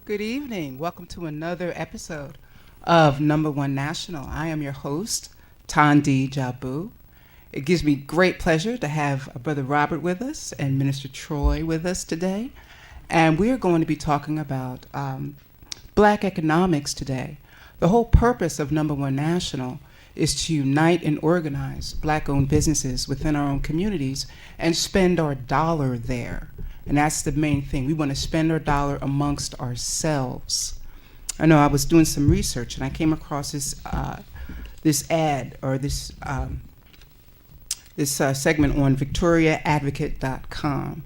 Good evening. Welcome to another episode of Number One National. I am your host, Tandi Jabu. It gives me great pleasure to have Brother Robert with us and Minister Troy with us today. And we are going to be talking about black economics today. The whole purpose of Number One National is to unite and organize black-owned businesses within our own communities and spend our dollar there. And that's the main thing. We want to spend our dollar amongst ourselves. I know I was doing some research and I came across this ad or this segment on VictoriaAdvocate.com,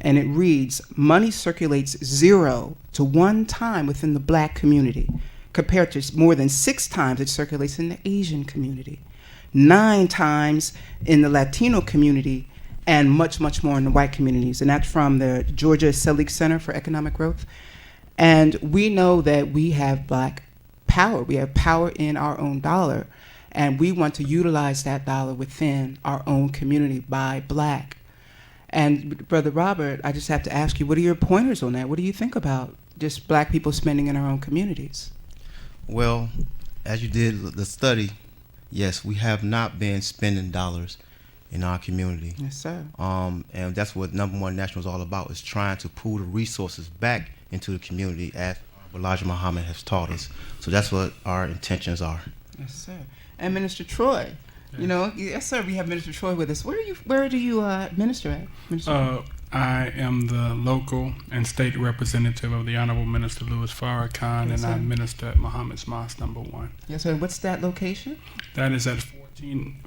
and it reads, "Money circulates 0 to 1 time within the black community, compared to more than 6 times it circulates in the Asian community, 9 times in the Latino community, and much, much more in the white communities." And that's from the Georgia Selig Center for Economic Growth. And we know that we have black power. We have power in our own dollar. And we want to utilize that dollar within our own community by black. And Brother Robert, I just have to ask you, what are your pointers on that? What do you think about just black people spending in our own communities? Well, as you did the study, yes, we have not been spending dollars in our community. Yes, sir. And that's what Number One National is all about, is trying to pull the resources back into the community, as Elijah Muhammad has taught us. So that's what our intentions are. Yes, sir. And Minister Troy, you know, yes, sir, we have Minister Troy with us. Where do you minister at? Minister? I am the local and state representative of the Honorable Minister Louis Farrakhan, Yes, and I sir. minister at Muhammad's Mosque Number 1. Yes, sir. What's that location? That is at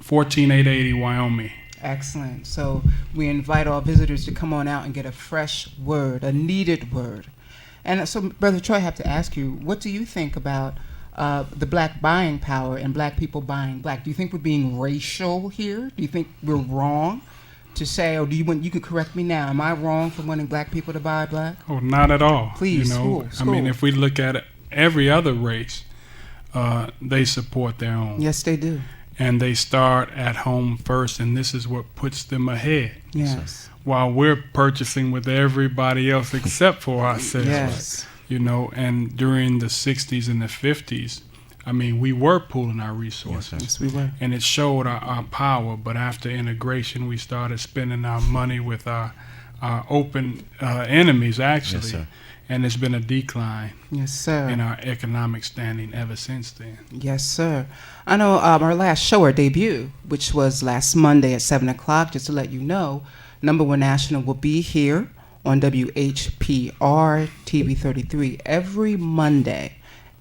14880 Wyoming. Excellent. So we invite all visitors to come on out and get a fresh word, a needed word. And so, Brother Troy, I have to ask you, what do you think about the black buying power and black people buying black? Do you think we're being racial here? Do you think we're wrong to say, or you could correct me now, am I wrong for wanting black people to buy black? Oh, not at all. Please, you know, school. I mean, if we look at every other race, they support their own. Yes, they do. And they start at home first, and this is what puts them ahead. Yes. While we're purchasing with everybody else except for ourselves. Yes. You know, and during the 60s and the 50s, I mean, we were pooling our resources. Yes, we were. And it showed our power, but after integration, we started spending our money with our open enemies, actually. Yes, sir. And it's been a decline Yes, sir. in our economic standing ever since then. Yes, sir. I know our last show, our debut, which was last Monday at 7 o'clock, just to let you know, Number One National will be here on WHPR TV 33 every Monday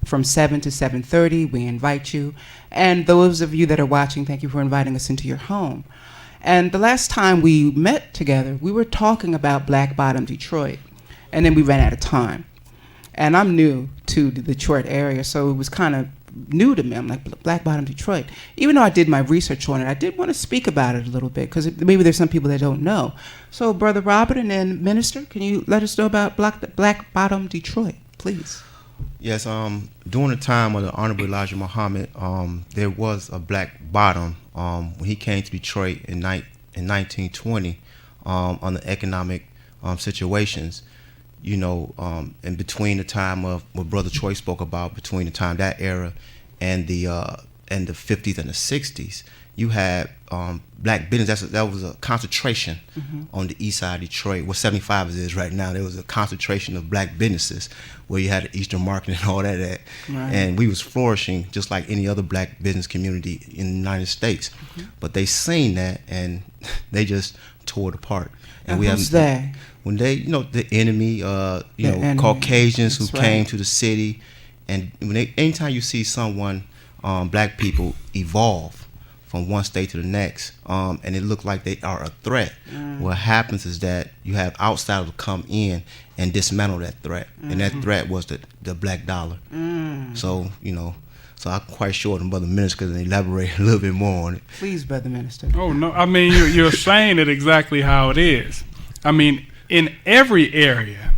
from 7 to 7:30. We invite you. And those of you that are watching, thank you for inviting us into your home. And the last time we met together, we were talking about Black Bottom, Detroit. And then we ran out of time. And I'm new to the Detroit area, so it was kind of new to me. I'm like, Black Bottom, Detroit. Even though I did my research on it, I did want to speak about it a little bit, because maybe there's some people that don't know. So, Brother Robert and then Minister, can you let us know about Black Bottom, Detroit, please? Yes, during the time of the Honorable Elijah Muhammad, there was a Black Bottom when he came to Detroit in 1920 on the economic situations. You know, in between the time of what Brother Troy spoke about, between the time that era and the 50s and the 60s, you had black business. That was a concentration on the east side of Detroit. What 75 is right now. There was a concentration of black businesses where you had the Eastern Market and all that at. Right. And we was flourishing just like any other black business community in the United States. But they seen that and they just tore it apart. And who's they? When they, the enemy, enemy. Caucasians That's who right. came to the city, and anytime you see someone, black people evolve from one state to the next, and it look like they are a threat, what happens is that you have outsiders come in and dismantle that threat, and that threat was the black dollar. So so I'm quite sure the Brother Minister can elaborate a little bit more on it. Please, Brother Minister. Oh, no, I mean, you're saying it exactly how it is. I mean, in every area,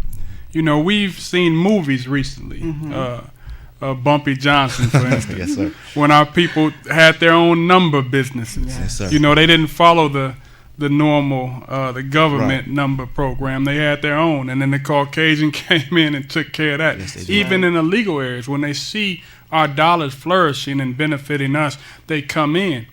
we've seen movies recently. Bumpy Johnson, for instance. Yes, sir. When our people had their own number businesses. Yeah. Yes, sir. They didn't follow the normal, the government number program. They had their own, and then the Caucasian came in and took care of that. Yes, they did. Even in illegal areas, when they see our dollars flourishing and benefiting us, they come in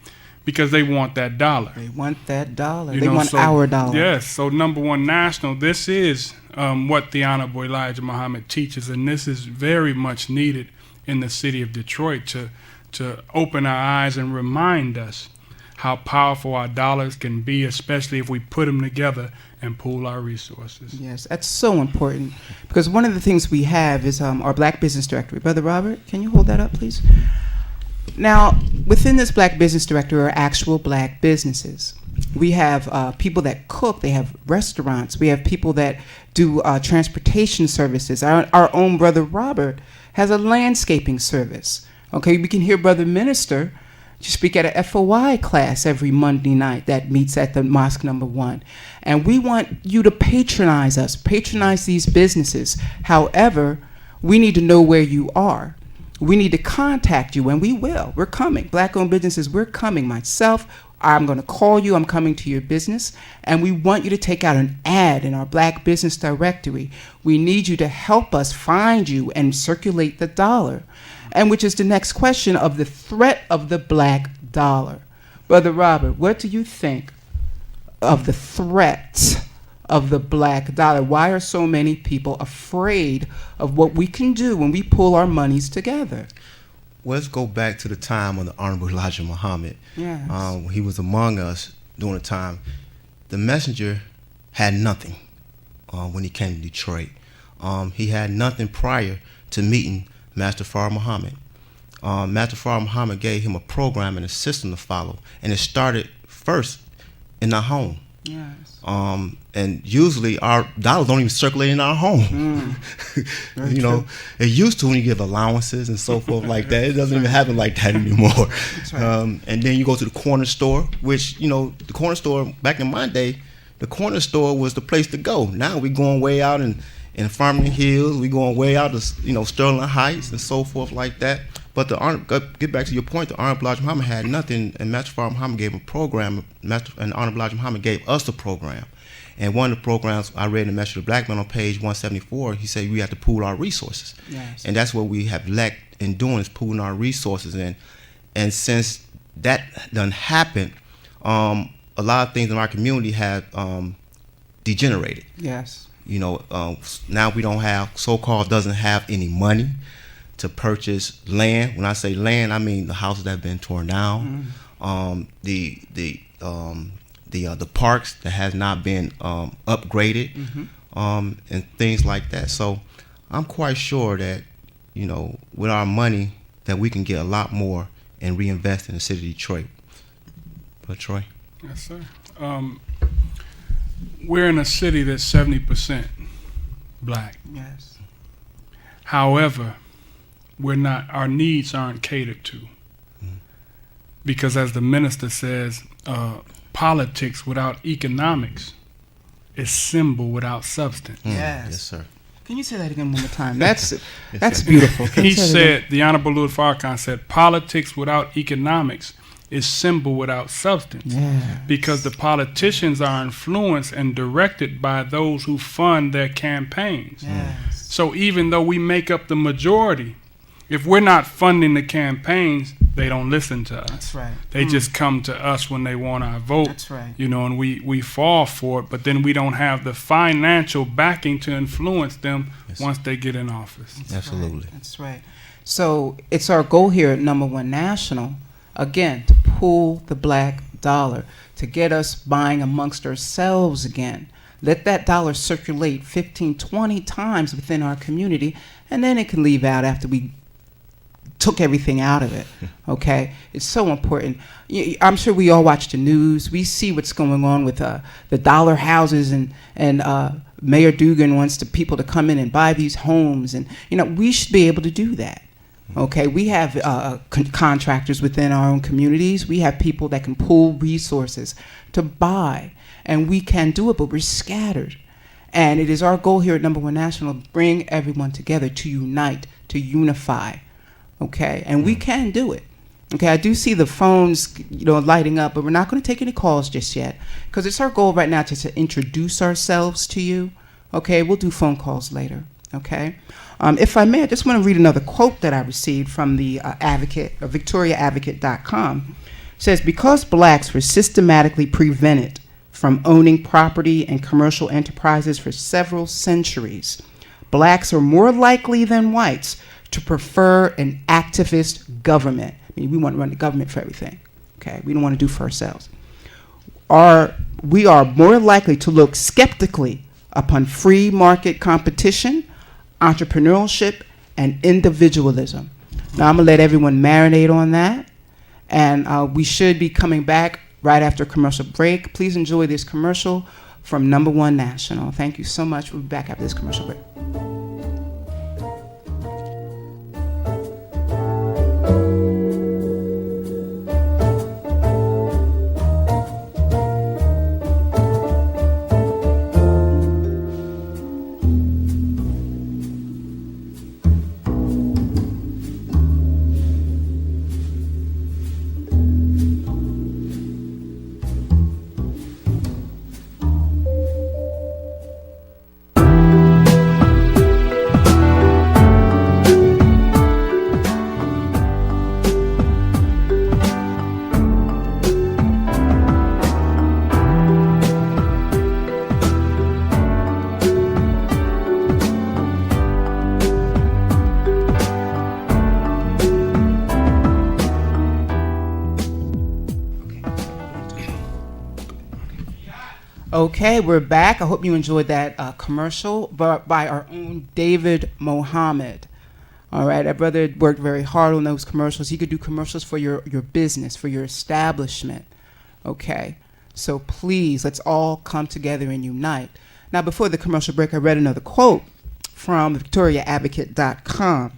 because they want that dollar. They want that dollar. You They know, want so- our dollar. Yes. So number one national, this is what the Honorable Elijah Muhammad teaches, and this is very much needed in the city of Detroit to open our eyes and remind us how powerful our dollars can be, especially if we put them together and pool our resources. Yes, that's so important because one of the things we have is our Black Business Directory. Brother Robert, can you hold that up, please? Now, within this Black Business Directory are actual Black businesses. We have people that cook. They have restaurants. We have people that do transportation services. Our own Brother Robert has a landscaping service. Okay, we can hear Brother Minister speak at a FOI class every Monday night that meets at the Mosque Number 1. And we want you to patronize us, patronize these businesses. However, we need to know where you are. We need to contact you, and we will. We're coming. Black-owned businesses, we're coming. Myself, I'm going to call you. I'm coming to your business, and we want you to take out an ad in our Black Business Directory. We need you to help us find you and circulate the dollar, and which is the next question of the threat of the black dollar. Brother Robert, what do you think of the threat of the black dollar? Why are so many people afraid of what we can do when we pull our monies together? Well, let's go back to the time of the Honorable Elijah Muhammad. Yes. He was among us during the time. The messenger had nothing when he came to Detroit. He had nothing prior to meeting Master Farah Muhammad. Master Farah Muhammad gave him a program and a system to follow, and it started first in our home. Yes. And usually our dollars don't even circulate in our home. Very You know, true. it used to when you give allowances and so forth like that. It doesn't even happen like that anymore. right. And then you go to the corner store, which, you know, the corner store back in my day, the corner store was the place to go. Now we're going way out in Farmington Hills. We're going way out to, you know, Sterling Heights and so forth like that. But get back to your point, the Honorable Elijah Muhammad had nothing, and Master Farah Muhammad gave him a program, and the Honorable Elijah Muhammad gave us the program. And one of the programs I read in the Message of the Black Man on page 174, he said we have to pool our resources. Yes. And that's what we have lacked in doing, is pooling our resources. And since that done happened, a lot of things in our community have degenerated. Yes. You know, now we don't have, so-called doesn't have any money to purchase land. When I say land, I mean the houses that have been torn down, the parks that has not been upgraded, and things like that. So I'm quite sure that, you know, with our money, that we can get a lot more and reinvest in the city of Detroit. But Troy? Yes, sir. We're in a city that's 70% black. Yes. However, our needs aren't catered to. Because as the minister says, politics without economics is symbol without substance. Yes. Yes, sir. Can you say that again one more time? That's beautiful. Can you He say that again? said, the Honorable Louis Farrakhan said, politics without economics is symbol without substance. Yeah. Because the politicians are influenced and directed by those who fund their campaigns. Yes. So even though we make up the majority, if we're not funding the campaigns, they don't listen to us. That's right. They just come to us when they want our vote. That's right. You know, and we fall for it, but then we don't have the financial backing to influence them once they get in office. Absolutely. Right. That's right. So it's our goal here at Number One National, again, to pull the black dollar, to get us buying amongst ourselves again. Let that dollar circulate 15, 20 times within our community, and then it can leave out after we took everything out of it. Okay, it's so important. I'm sure we all watch the news. We see what's going on with the dollar houses, and Mayor Dugan wants the people to come in and buy these homes, and you know we should be able to do that. Okay, we have contractors within our own communities. We have people that can pool resources to buy, and we can do it, but we're scattered. And it is our goal here at Number One National to bring everyone together, to unite, to unify. Okay, and we can do it. Okay, I do see the phones, lighting up, but we're not going to take any calls just yet because it's our goal right now to introduce ourselves to you. Okay, we'll do phone calls later. Okay, if I may, I just want to read another quote that I received from the Advocate, VictoriaAdvocate.com. It says, because blacks were systematically prevented from owning property and commercial enterprises for several centuries, blacks are more likely than whites to prefer an activist government. I mean, we want to run the government for everything. Okay, we don't want to do for ourselves. We are more likely to look skeptically upon free market competition, entrepreneurship, and individualism. Now, I'm going to let everyone marinate on that, and we should be coming back right after a commercial break. Please enjoy this commercial from Number One National. Thank you so much. We'll be back after this commercial break. Okay, we're back. I hope you enjoyed that commercial by our own David Mohammed. All right, that brother worked very hard on those commercials. He could do commercials for your business, for your establishment. Okay, so please, let's all come together and unite. Now, before the commercial break, I read another quote from VictoriaAdvocate.com.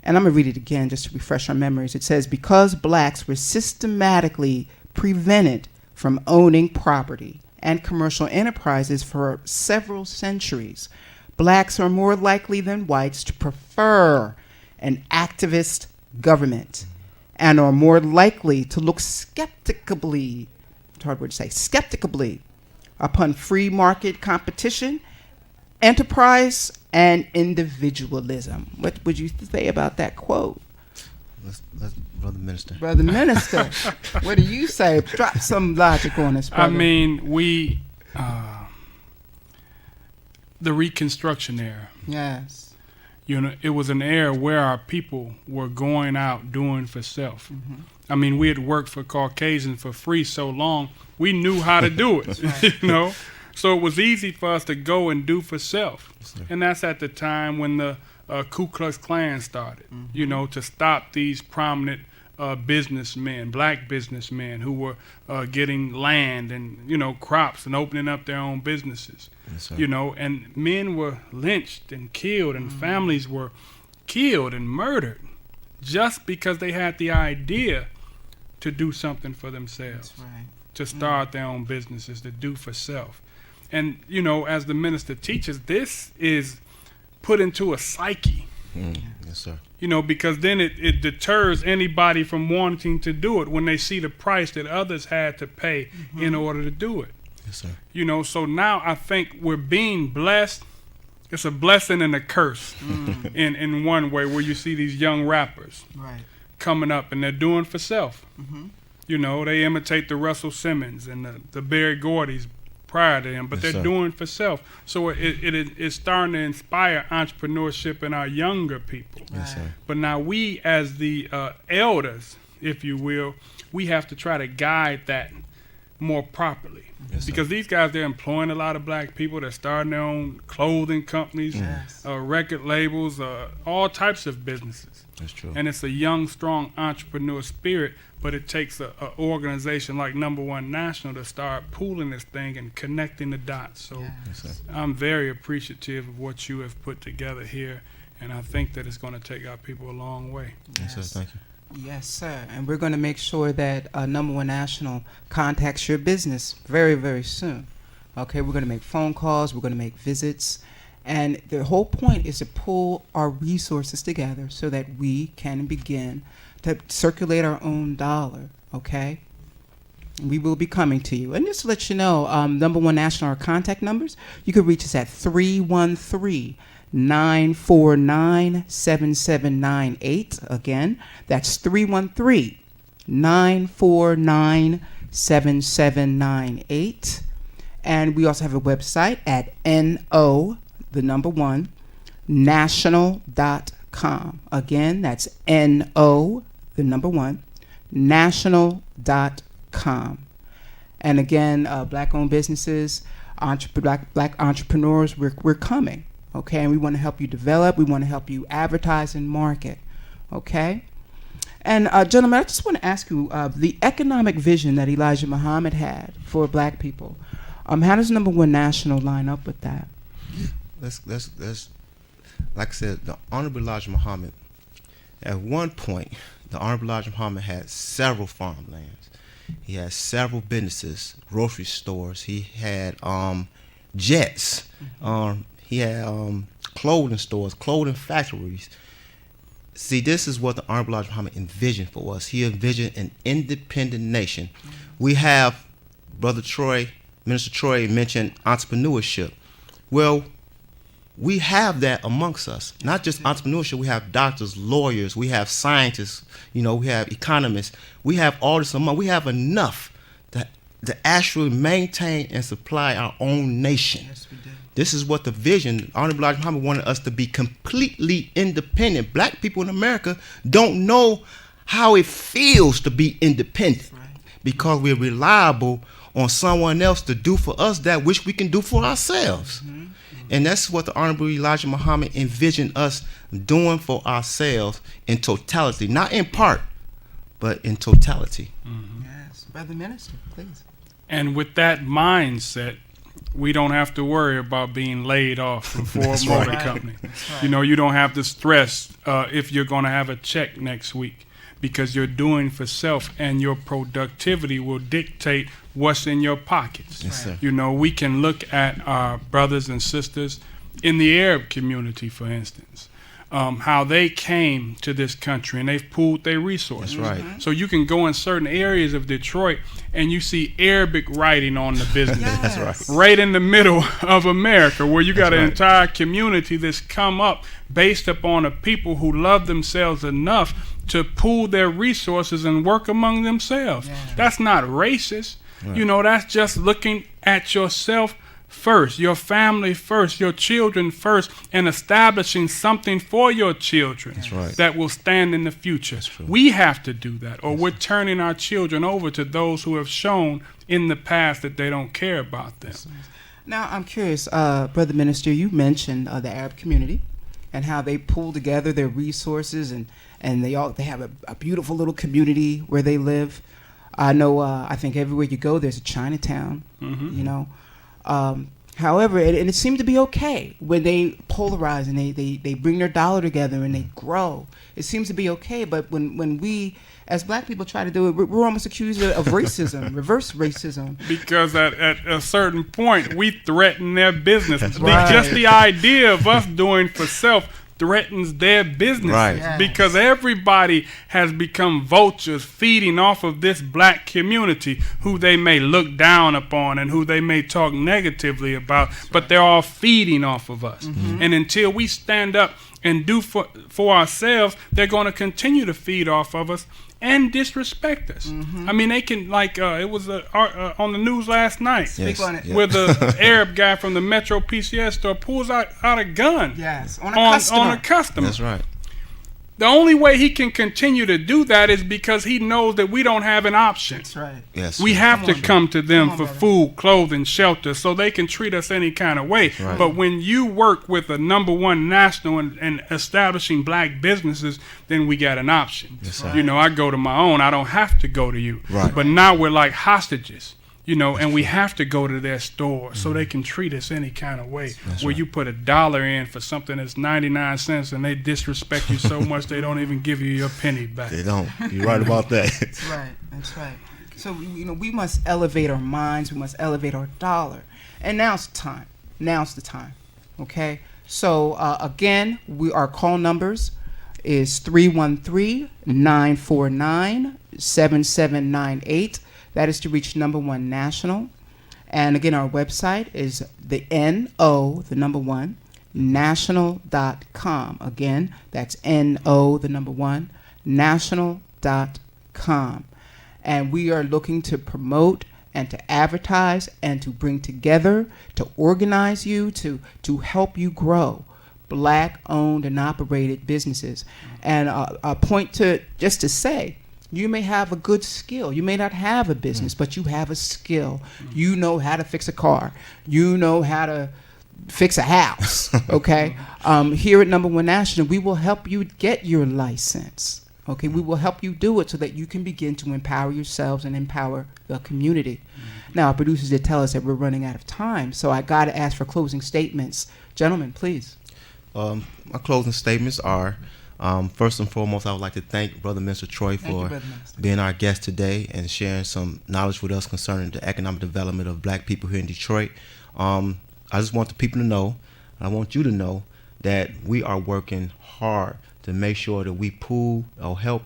And I'm going to read it again just to refresh our memories. It says, because blacks were systematically prevented from owning property and commercial enterprises for several centuries, blacks are more likely than whites to prefer an activist government and are more likely to look skeptically, it's a hard word to say, skeptically upon free market competition, enterprise, and individualism. What would you say about that quote? Let's Brother Minister. Brother Minister, what do you say? Drop some logic on us, brother. I mean, the Reconstruction era. Yes. It was an era where our people were going out doing for self. Mm-hmm. I mean, we had worked for Caucasians for free so long, we knew how to do it, right. So it was easy for us to go and do for self. Yes, and that's at the time when the Ku Klux Klan started, mm-hmm. To stop these prominent businessmen, black businessmen who were getting land and, crops and opening up their own businesses. Yes, and men were lynched and killed and families were killed and murdered just because they had the idea to do something for themselves, right. To start their own businesses, to do for self. And, as the minister teaches, this is put into a psyche. Yes, sir. Because then it deters anybody from wanting to do it when they see the price that others had to pay in order to do it. Yes, sir. So now I think we're being blessed. It's a blessing and a curse in one way, where you see these young rappers coming up and they're doing for self. Mm-hmm. They imitate the Russell Simmons and the Berry Gordy's prior to him, but they're doing for self. So it's starting to inspire entrepreneurship in our younger people. Yes, sir. But now we, as the elders, if you will, we have to try to guide that more properly. Yes, because these guys, they're employing a lot of black people. They're starting their own clothing companies, record labels, all types of businesses. That's true. And it's a young, strong entrepreneur spirit, but it takes an organization like Number One National to start pooling this thing and connecting the dots. So I'm very appreciative of what you have put together here, and I think that it's going to take our people a long way. Yes, sir. Thank you. Yes, sir. And we're going to make sure that Number One National contacts your business very, very soon. Okay, we're going to make phone calls. We're going to make visits. And the whole point is to pull our resources together so that we can begin to circulate our own dollar, okay? We will be coming to you. And just to let you know, number one national, our contact numbers, you can reach us at 313-949-7798. Again, that's 313-949-7798. And we also have a website at national.com. Again, that's national.com. And again, black-owned businesses, black entrepreneurs, we're coming, okay? And we want to help you develop. We want to help you advertise and market, okay? And gentlemen, I just want to ask you the economic vision that Elijah Muhammad had for black people. How does Number One National line up with that? Let's like I said, the Honorable Elijah Muhammad. At one point, the Honorable Elijah Muhammad had several farmlands. He had several businesses, grocery stores. He had jets. He had clothing stores, clothing factories. See, this is what the Honorable Elijah Muhammad envisioned for us. He envisioned an independent nation. We have, Minister Troy mentioned entrepreneurship. Well, we have that amongst us. Not just entrepreneurship. We have doctors, lawyers. We have scientists. We have economists. We have all this among. We have enough to actually maintain and supply our own nation. Yes, we do. This is what the vision, Honorable Elijah Muhammad wanted us to be completely independent. Black people in America don't know how it feels to be independent. Right. Because we're reliable on someone else to do for us that which we can do for ourselves. And that's what the Honorable Elijah Muhammad envisioned us doing for ourselves in totality, not in part, but in totality. Yes, Brother Minister, please. And with that mindset, we don't have to worry about being laid off from Ford That's Motor right. Company. That's right. You don't have to stress if you're going to have a check next week, because you're doing for self, and your productivity will dictate what's in your pockets. Yes, sir. We can look at our brothers and sisters in the Arab community, for instance, how they came to this country and they've pooled their resources. That's right. So you can go in certain areas of Detroit and you see Arabic writing on the business. Yes. That's right. Right in the middle of America, where you got That's an right. entire community that's come up based upon a people who love themselves enough to pool their resources and work among themselves. Yeah. That's not racist. Right. That's just looking at yourself first, your family first, your children first, and establishing something for your children That's right. that will stand in the future. That's true. We have to do that, or we're turning our children over to those who have shown in the past that they don't care about them. Now, I'm curious, Brother Minister, you mentioned the Arab community and how they pull together their resources, and they have a beautiful little community where they live. I know, I think everywhere you go, there's a Chinatown, however, and it seemed to be okay when they polarize and they bring their dollar together and they grow. It seems to be okay, but when we, as black people, try to do it, we're almost accused of racism, reverse racism. Because at a certain point, we threaten their business. right. Just the idea of us doing for self threatens their business. Right. Yes. Because everybody has become vultures feeding off of this black community, who they may look down upon and who they may talk negatively about, but they're all feeding off of us. And until we stand up and do for ourselves, they're going to continue to feed off of us and disrespect us. I mean, they can, like, it was on the news last night, Speak on it. Yeah. where the Arab guy from the Metro PCS store pulls out a gun Yes, on on a a customer. That's right. The only way he can continue to do that is because he knows that we don't have an option. That's right. Yes. We sir. have Come to on, come to them Come on, for brother. food, clothing, shelter, so they can treat us any kind of way. Right. But when you work with a number one national and establishing black businesses, then we got an option. Yes, sir. I go to my own. I don't have to go to you. Right. But now we're like hostages. And we have to go to their store so they can treat us any kind of way. That's Where right. you put $1 in for something that's 99 cents and they disrespect you so much they don't even give you your penny back. They don't. You're right about that. That's right. That's right. So, we must elevate our minds. We must elevate our dollar. And now's the time. Now's the time. Okay? So, again, our call numbers is 313-949-7798. That is to reach Number One National. And again, our website is the NO, the number one, national.com. Again, that's NO, the number one, national.com. And we are looking to promote and to advertise and to bring together, to organize you, to help you grow Black-owned and operated businesses. And a point just to say, you may have a good skill. You may not have a business, but you have a skill. You know how to fix a car. You know how to fix a house, okay? Here at Number One National, we will help you get your license, okay? We will help you do it so that you can begin to empower yourselves and empower the community. Now, our producers did tell us that we're running out of time, so I got to ask for closing statements. Gentlemen, please. My closing statements are, first and foremost, I would like to thank Brother Mr. Troy for being our guest today and sharing some knowledge with us concerning the economic development of Black people here in Detroit. I just want the people to know, I want you to know, that we are working hard to make sure that we pool or help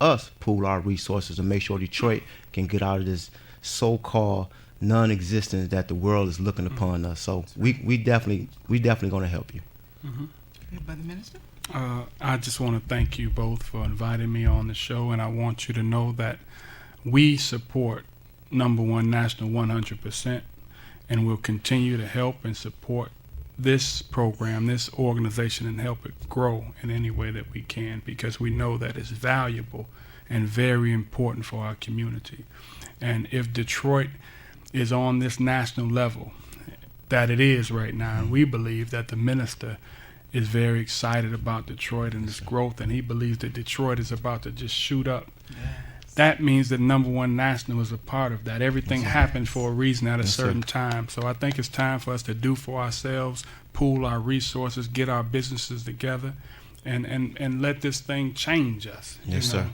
us pool our resources to make sure Detroit can get out of this so-called non-existence that the world is looking upon us. So we definitely going to help you. Brother Minister? I just want to thank you both for inviting me on the show, and I want you to know that we support Number One National 100%, and we'll continue to help and support this program, this organization, and help it grow in any way that we can, because we know that it's valuable and very important for our community. And if Detroit is on this national level that it is right now, and we believe that the minister is very excited about Detroit and its growth, and he believes that Detroit is about to just shoot up. That means that Number One National is a part of that. Everything happens for a reason at a certain time. So I think it's time for us to do for ourselves, pool our resources, get our businesses together, and let this thing change us. Yes, sir.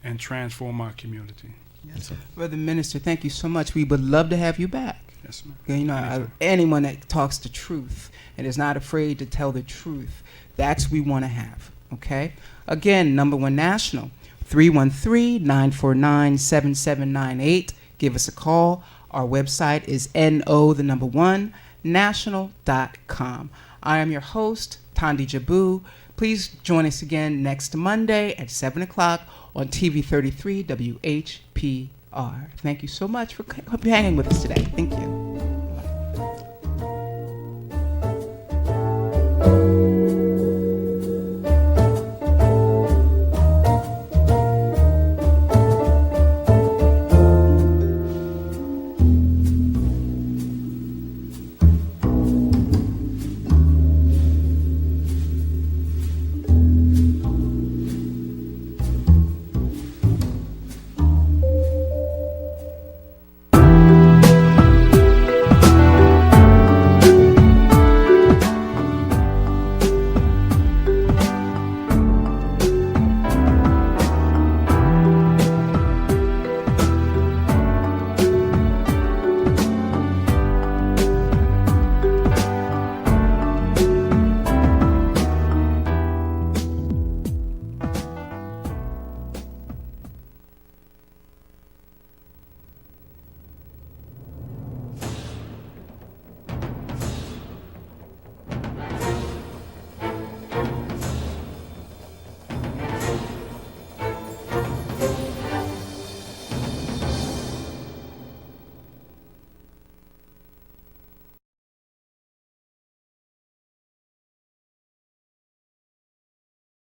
And transform our community. Yes, sir. Brother Minister, thank you so much. We would love to have you back. Yes, ma'am. You know, anyone that talks the truth and is not afraid to tell the truth, that's what we want to have, okay? Again, Number One National, 313-949-7798. Give us a call. Our website is no1national.com. I am your host, Tandi Jabu. Please join us again next Monday at 7 o'clock on TV 33 WHPR. Thank you so much for hanging with us today. Thank you.